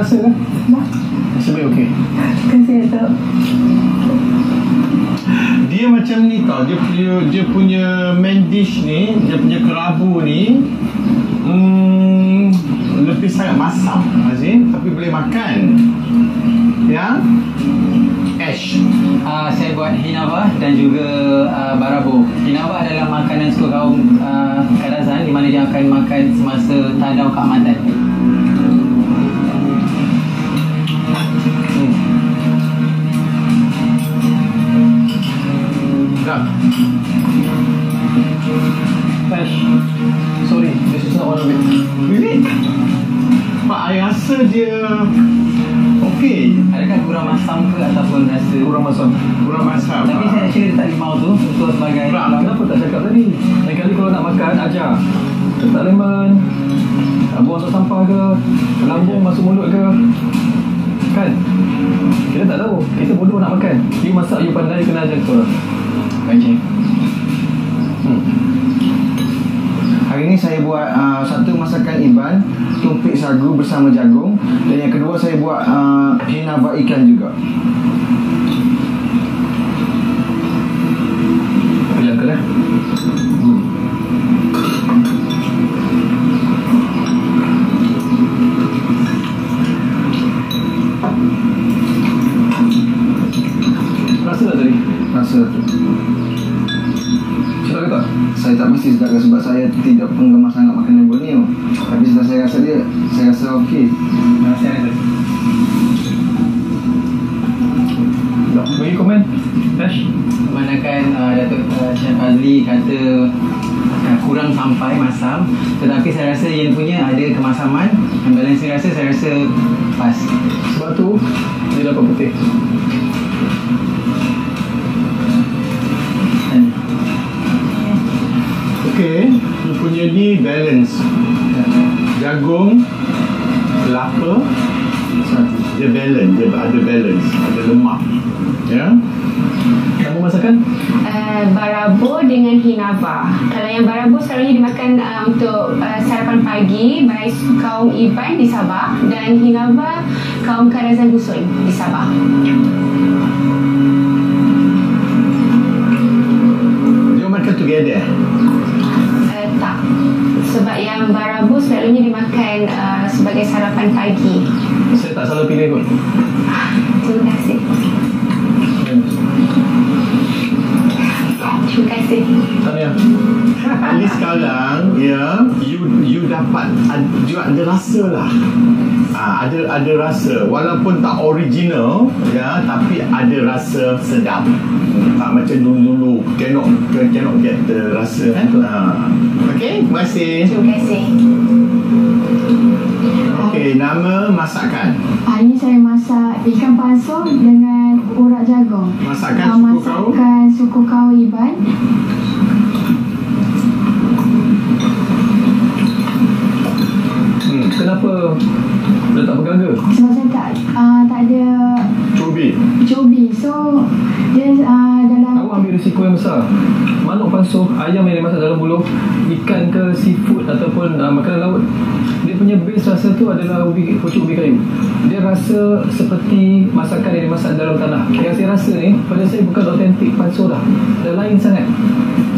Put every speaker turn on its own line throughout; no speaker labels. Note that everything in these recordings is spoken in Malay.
Rasa kan? Rasa baik okey.
Terima kasih Datuk.
Dia macam ni tau, dia punya main dish ni, dia punya kerabu ni lebih sangat masam Azim, tapi boleh makan. Ya? Ash.
Saya buat hinava dan juga barabo. Hinava adalah makanan suku kaum Kadazan, di mana dia akan makan semasa tadau keamatan.
Ash, sorry, this is not one of it.
Really? Pak, I rasa dia okey.
Adakah kurang masam ke ataupun rasa
Kurang masam.
Kurang masam.
Tapi saya actually letak limau tu untuk sebagai
Kenapa tak cakap tadi? Lain kali kalau nak makan, ajar. Letak lemon, buang untuk sampah ke, lambung masuk mulut ke. Kan? Kita tak tahu. Kita bodoh nak makan. You masak, you pandai, kena ajar kita orang.
Encik.
Hari ni saya buat satu masakan Iban, tumpik sagu bersama jagung, dan yang kedua saya buat hinava ikan juga.
Pilih ke lah. Rasa tak tadi?
Rasa tu.
Sedap ke tak?
Saya tak mesti sedap sebab saya tidak penggemar sangat makanan Borneo. Tapi setelah saya rasa dia, saya rasa okey.
Saya rasa.
Tak, bagi komen. Ash.
Kebanyakan Datuk Chef Fazli kata kurang sampai masam, tetapi saya rasa yang punya ada kemasaman, yang balance saya rasa pas.
Sebab tu dia dapat putih.
Okey, dia punya ni balance. Jagung, kelapa, dia balance, dia ada balance, ada lemak. Ya.
Nama masakan?
Barabo dengan hinava. Kalau yang barabo selalunya dimakan untuk sarapan pagi by kaum Iban di Sabah, dan hinava kaum Kadazan Dusun di Sabah.
Dia makan together.
Tak. Sebab yang barabo selalunya dimakan sebagai sarapan pagi.
Saya tak salah pilih kot.
Terima kasih. Terima kasih.
Tahniah.
At least sekarang ya, you dapat ada rasa lah. Ada rasa, walaupun tak original ya, tapi ada rasa sedap. Tak macam dulu cannot get the rasa kan. Okey, terima kasih.
Terima kasih.
Okey, nama masakan.
Hari ini saya masak ikan pasir dengan urat jagung.
Masakan suku kau?
Masakan suku kau Iban.
Kenapa dia tak bergaga?
Sebab saya tak ada
Cobi.
So dia dalam
Awak ambil risiko yang besar. Manuk pansuh, ayam yang dimasak dalam buluh, ikan ke seafood ataupun makanan laut, dia punya base rasa tu adalah pucuk ubi kayu. Dia rasa seperti masakan yang dimasak dalam tanah. Yang saya rasa ni, pada saya bukan autentik pansuh dah. Dah lain sangat.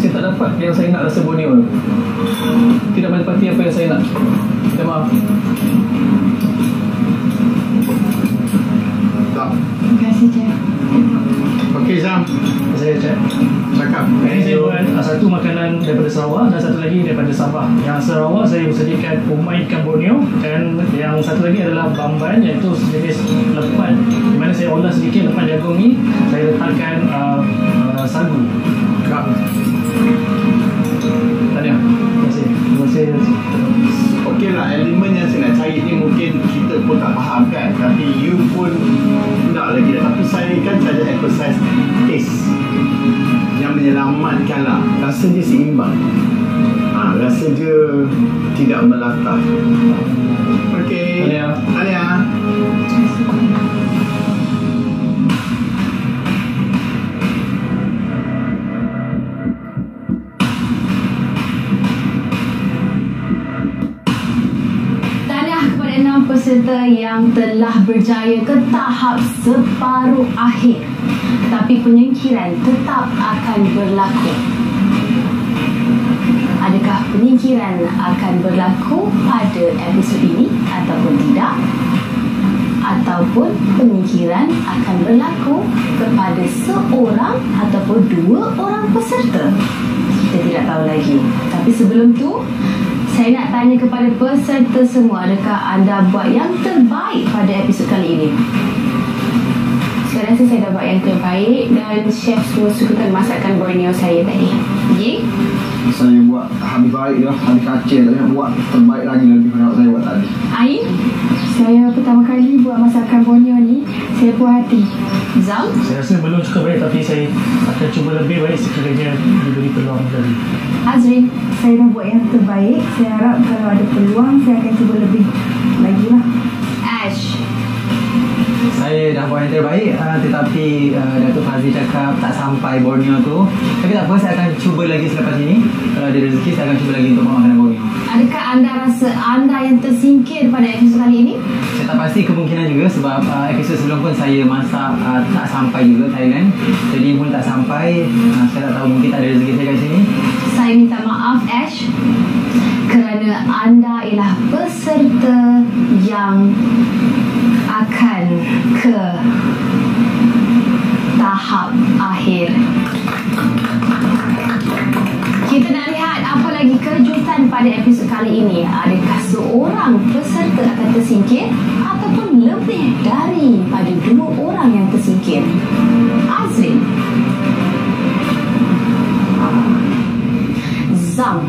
Saya tak dapat yang saya nak rasa Borneo tu. Tidak menepati apa yang saya nak. Minta maaf.
Tak.
Terima kasih, Cik.
Okey, Zam.
Saya cek.
Cakap.
Ini saya buat satu makanan daripada Sarawak dan satu lagi daripada Sabah. Yang Sarawak saya bersajikan umai ikan Borneo, dan yang satu lagi adalah bamban, iaitu jenis lepan, di mana saya olah sedikit lepan jagung ni, saya letakkan sagu.
Tahniah.
Terima kasih. Terima kasih.
Okey lah, elemen yang saya nak cari ni mungkin kita pun tak faham kan, tapi you pun tak lagi. Tapi saya kan saja emphasize taste yang menyelam menyelamatkanlah. Rasa dia seimbang. Rasa dia tidak melatah. Okey. Alia.
Peserta yang telah berjaya ke tahap separuh akhir, tapi penyingkiran tetap akan berlaku. Adakah penyingkiran akan berlaku pada episod ini ataupun tidak? Ataupun penyingkiran akan berlaku kepada seorang ataupun dua orang peserta? Kita tidak tahu lagi. Tapi sebelum tu, saya nak tanya kepada peserta semua, adakah anda buat yang terbaik pada episod kali ini? Saya rasa saya dah buat yang terbaik dan chef semua sukakan masakan Borneo saya tadi. Ye?
Saya buat habis baik lah, habis kacil. Tapi nak buat terbaik lagi lebih pada saya buat tadi.
Ain?
Saya pertama kali buat masakan Borneo ni, saya puas hati.
Zam?
Saya rasa belum cukup baik, tapi saya akan cuba lebih baik sekiranya diberi peluang lagi.
Azrin?
Saya dah buat yang terbaik. Saya harap kalau ada peluang, saya akan cuba lebih lagi lah.
Ash?
Saya dah buat yang terbaik, tetapi Datuk Fazli cakap tak sampai Borneo tu. Tapi tak apa, saya akan cuba lagi selepas ini. Kalau ada rezeki, saya akan cuba lagi untuk buat makanan Borneo.
Adakah anda rasa anda yang tersingkir pada episod kali ini?
Saya tak pasti, kemungkinan juga sebab episod sebelum pun saya masak tak sampai juga Thailand. Jadi pun tak sampai. Saya tak tahu, mungkin tak ada rezeki saya kat sini.
Saya minta maaf Ash, kerana anda ialah peserta yang akan ke tahap akhir. Kita nak lihat apa lagi kejutan pada episod kali ini. Adakah seorang peserta akan tersingkir ataupun lebih daripada dua orang yang tersingkir? Azrin? Zam?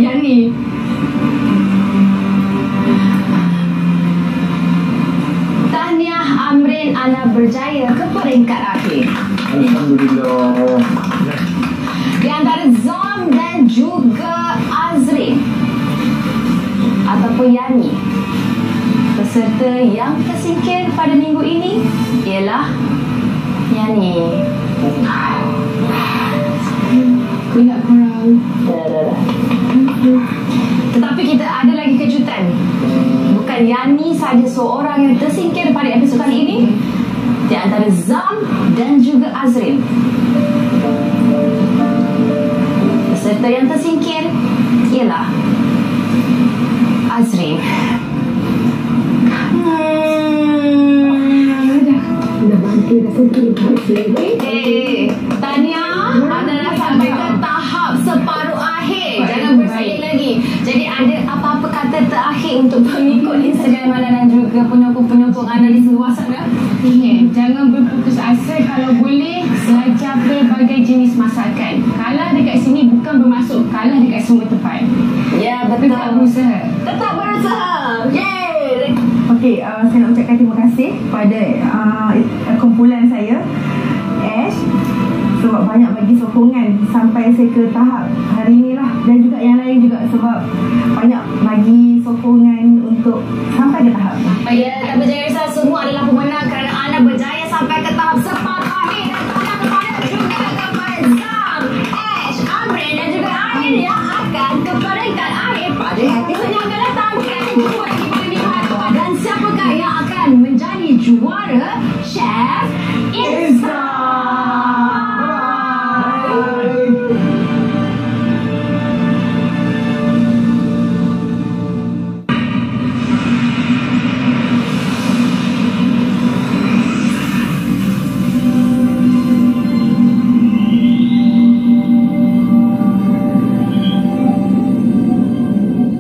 Yani? Tahniah Amrin, anda berjaya ke peringkat akhir.
Alhamdulillah.
Di antara Zam dan juga Azrin ataupun Yani, peserta yang tersingkir pada minggu ini ialah Yani. Ingat korang. Tetapi kita ada lagi kejutan. Bukan Yani saja seorang yang tersingkir pada episod kali ini. Di antara Zam dan juga Azrin, peserta yang tersingkir ialah Azrin. Tania, anda dah sampai ke tahap separuh akhir. Jangan bersedih lagi. Jadi ada apa-apa kata terakhir untuk pengikut Instagram anda dan juga penyokong-penyokong anda di seluar sana? Jangan berputus asa. Kalau boleh, belajar pelbagai jenis masakan. Kalah dekat sini bukan bermaksud kalah dekat semua tempat. Ya, betul. Tetap berusaha. Tetap berusaha. Yeay.
Okey, saya nak ucapkan terima kasih pada kumpulan saya, Ash, sebab banyak bagi sokongan sampai saya ke tahap hari ni lah, dan juga yang lain juga sebab banyak bagi sokongan untuk sampai ke tahap ni.
Ya, tak berjaya risau, semua adalah pemenang kerana anda berjaya sampai ke tahap separuh akhir. Dan tahniah kepada juga kepada Zam, Ash, Amrin dan juga Ain yang akan ke peringkat akhir pada episod yang akan datang. Kita jumpa lagi pada minggu hadapan. Dan siapakah yang akan menjadi juara